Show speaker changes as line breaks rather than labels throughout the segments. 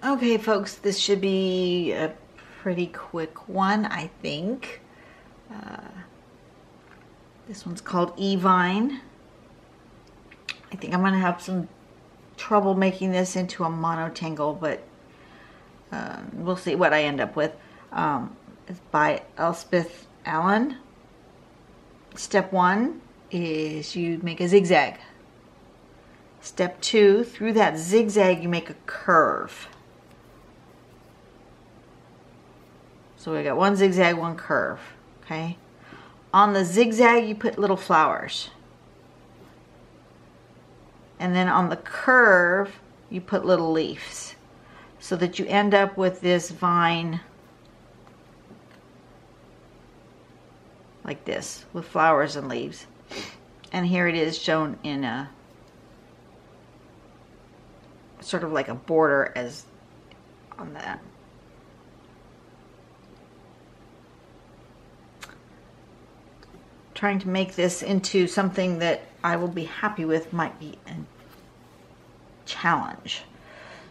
Okay, folks, this should be a pretty quick one, I think. This one's called E-Vine. I think I'm going to have some trouble making this into a mono tangle, but we'll see what I end up with. It's by Elspeth Allen. Step 1 is you make a zigzag. Step 2, through that zigzag you make a curve. So we got one zigzag, one curve, okay? On the zigzag you put little flowers. And then on the curve you put little leaves, so that you end up with this vine like this, with flowers and leaves. And here it is shown in a sort of like a border as on that. Trying to make this into something that I will be happy with might be a challenge.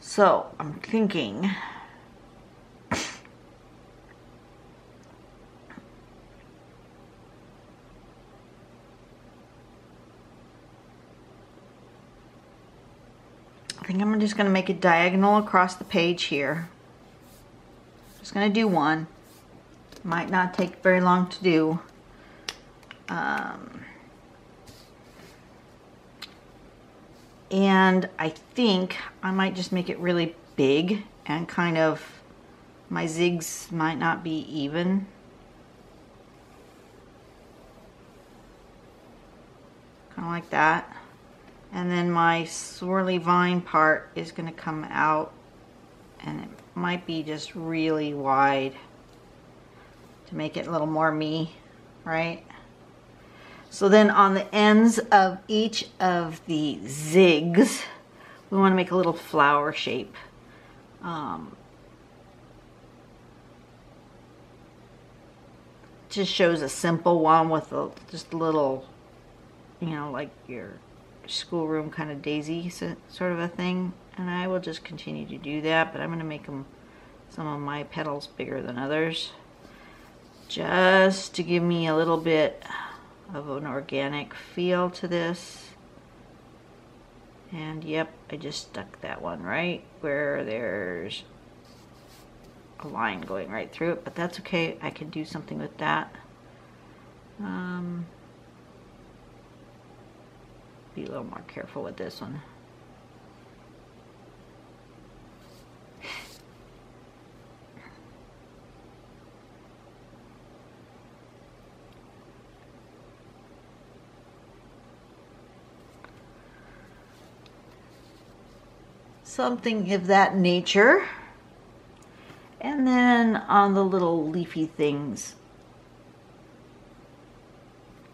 So I'm thinking I'm just going to make it diagonal across the page here. Just going to do one. Might not take very long to do. And I think I might just make it really big, and kind of my zigs might not be even. Kind of like that. And then my swirly vine part is going to come out, and it might be just really wide to make it a little more me, right? So then on the ends of each of the zigs, we want to make a little flower shape. Just shows a simple one with just a little, you know, like your schoolroom kind of daisy sort of a thing. And I will just continue to do that, but I'm going to make them, some of my petals bigger than others, just to give me a little bit of an organic feel to this. And yep, I just stuck that one right where there's a line going right through it, but that's okay. I can do something with that. Be a little more careful with this one. Something of that nature. And then on the little leafy things,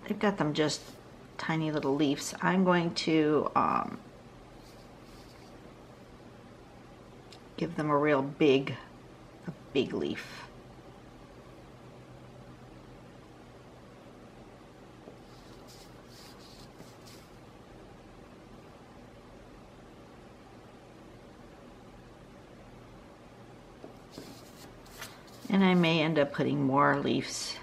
they've got them just tiny little leaves. I'm going to give them a real big leaf. And I may end up putting more leaves.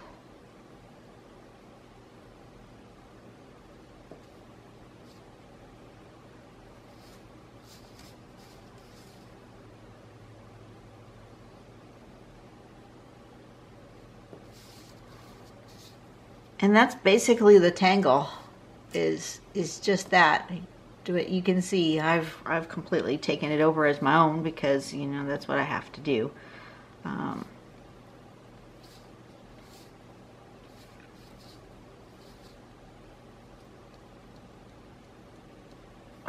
And that's basically the tangle, is just that. Do it. You can see I've completely taken it over as my own, because you know that's what I have to do.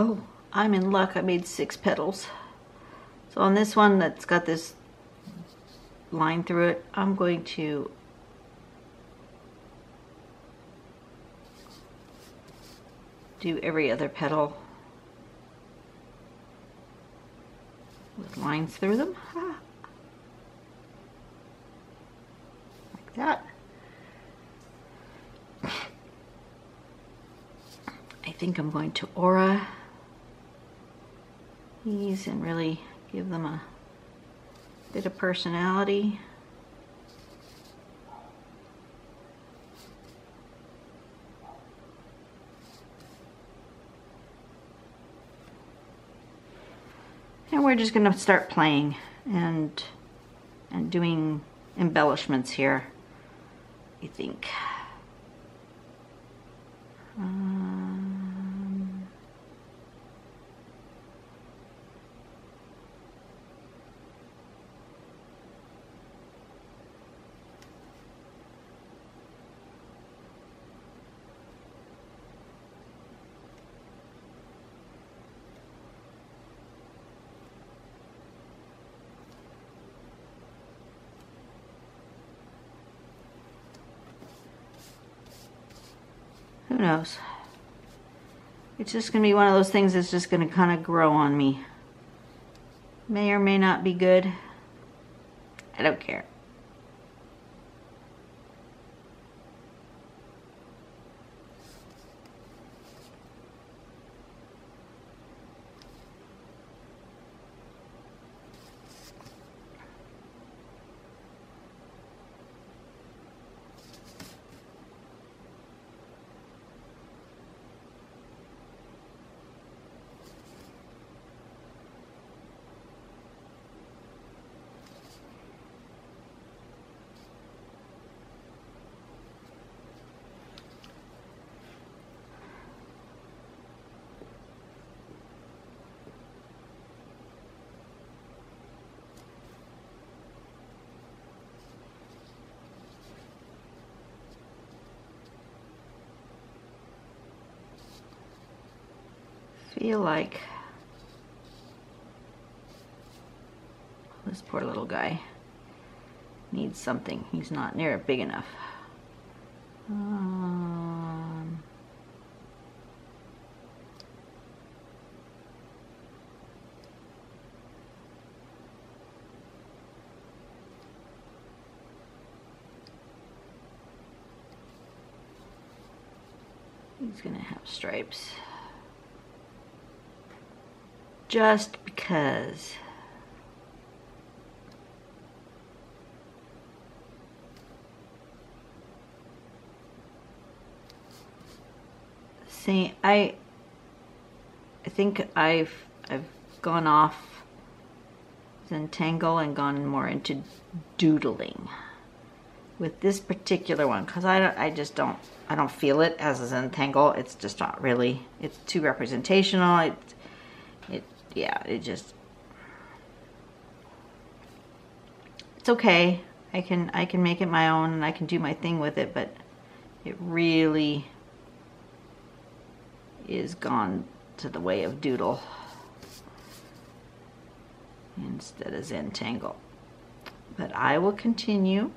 Oh, I'm in luck. I made 6 petals. So on this one that's got this line through it, I'm going to do every other petal with lines through them. Like that. I think I'm going to aura these and really give them a Bit of personality. And we're just going to start playing and doing embellishments here, I think. Who knows? It's just going to be one of those things that's just going to kind of grow on me. May or may not be good. I don't care. Feel like this poor little guy needs something. He's not near big enough. He's gonna have stripes. Just because. See, I think I've gone off Zentangle and gone more into doodling with this particular one, because I don't feel it as a Zentangle. It's just not really. It's too representational. Yeah, it's okay. I can make it my own and I can do my thing with it, but it really is gone to the way of doodle instead of Zentangle. But I will continue.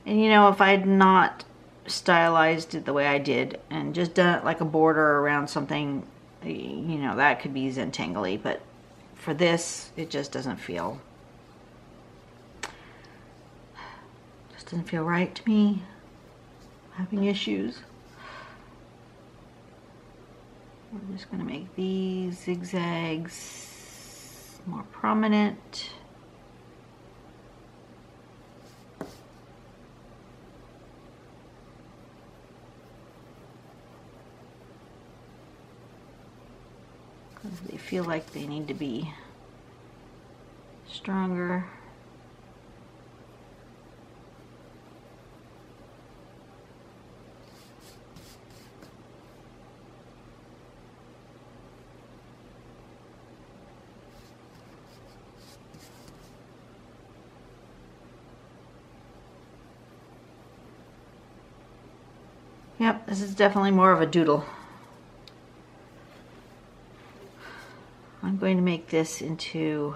And you know, if I'd not stylized it the way I did and just done it like a border around something, you know, that could be Zentangle-y, but for this, it just doesn't feel right to me. I'm having issues. We're just going to make these zigzags more prominent. They feel like they need to be stronger. Yep, this is definitely more of a doodle. I'm going to make this into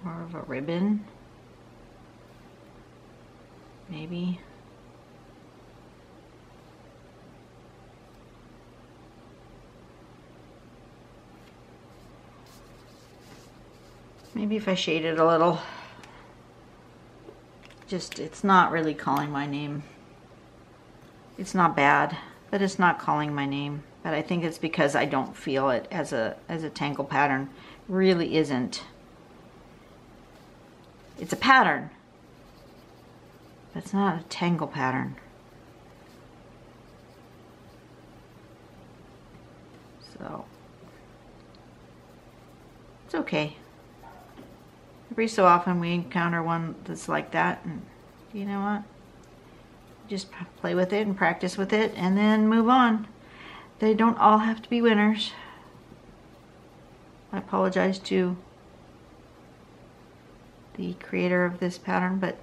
more of a ribbon, maybe. Maybe if I shade it a little. Just, it's not really calling my name. It's not bad, but it's not calling my name. But I think it's because I don't feel it as a tangle pattern. Really isn't. It's a pattern, but it's not a tangle pattern. So it's okay. Every so often we encounter one that's like that, and you know what? Just play with it and practice with it and then move on. They don't all have to be winners. I apologize to the creator of this pattern, but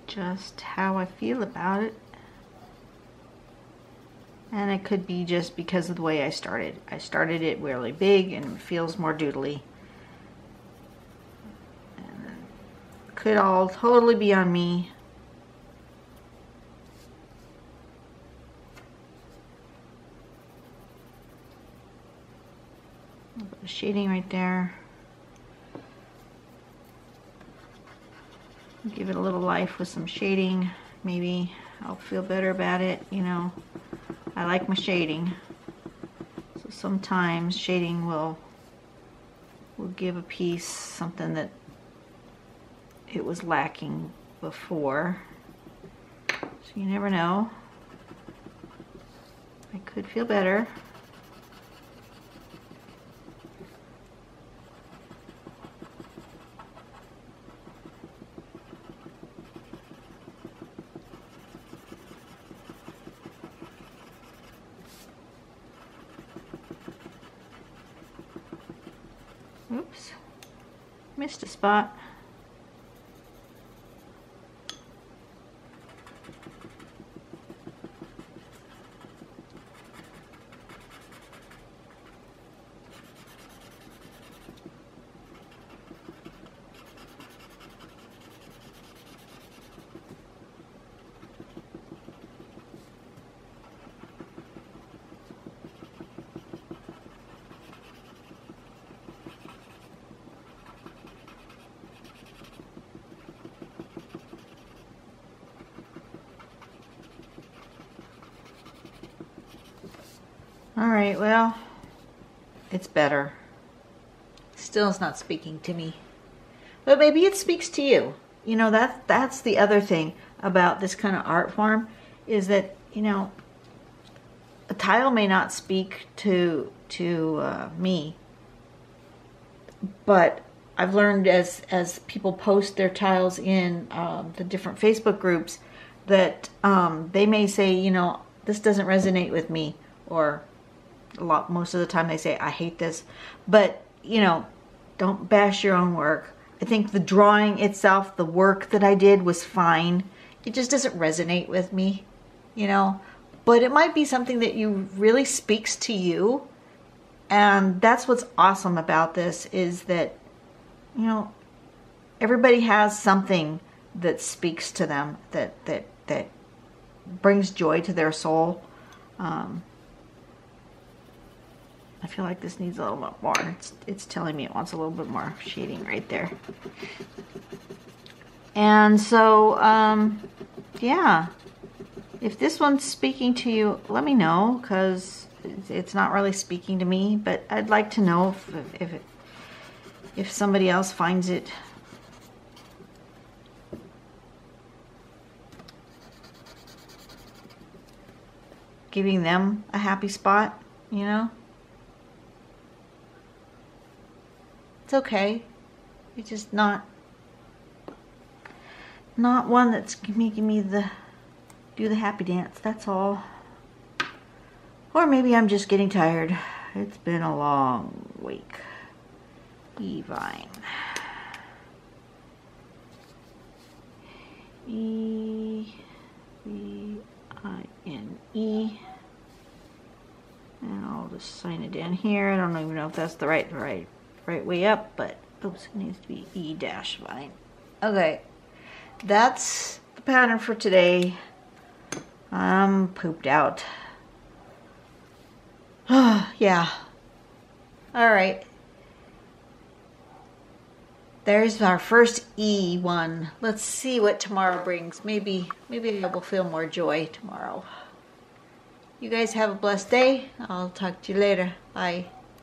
just how I feel about it. And it could be just because of the way I started. I started it really big and it feels more doodly. And it could all totally be on me. A little bit of shading right there. Give it a little life with some shading. Maybe I'll feel better about it, you know. I like my shading. So sometimes shading will give a piece something that it was lacking before. So you never know. I could feel better. Oops, missed a spot. Alright, well, it's better. Still is not speaking to me. But maybe it speaks to you. You know, that's the other thing about this kind of art form, is that, you know, a tile may not speak to me, but I've learned as people post their tiles in the different Facebook groups that they may say, you know, this doesn't resonate with me, or most of the time they say, I hate this. But, you know, don't bash your own work. I think the drawing itself, the work that I did was fine. It just doesn't resonate with me, you know. But it might be something that you really speaks to you. And that's what's awesome about this, is that, you know, everybody has something that speaks to them, that brings joy to their soul. I feel like this needs a little bit more. It's telling me it wants a little bit more shading right there. And so, yeah. If this one's speaking to you, let me know, because it's not really speaking to me. But I'd like to know if somebody else finds it giving them a happy spot, you know. It's okay. It's just not one that's making me do the happy dance, that's all. Or maybe I'm just getting tired. It's been a long week. E-Vine. E-V-I-N-E. And I'll just sign it down here. I don't even know if that's the right way up, but oops, it needs to be E-Vine. Okay, that's the pattern for today. I'm pooped out. Yeah. All right. There's our first E one. Let's see what tomorrow brings. Maybe I will feel more joy tomorrow. You guys have a blessed day. I'll talk to you later. Bye.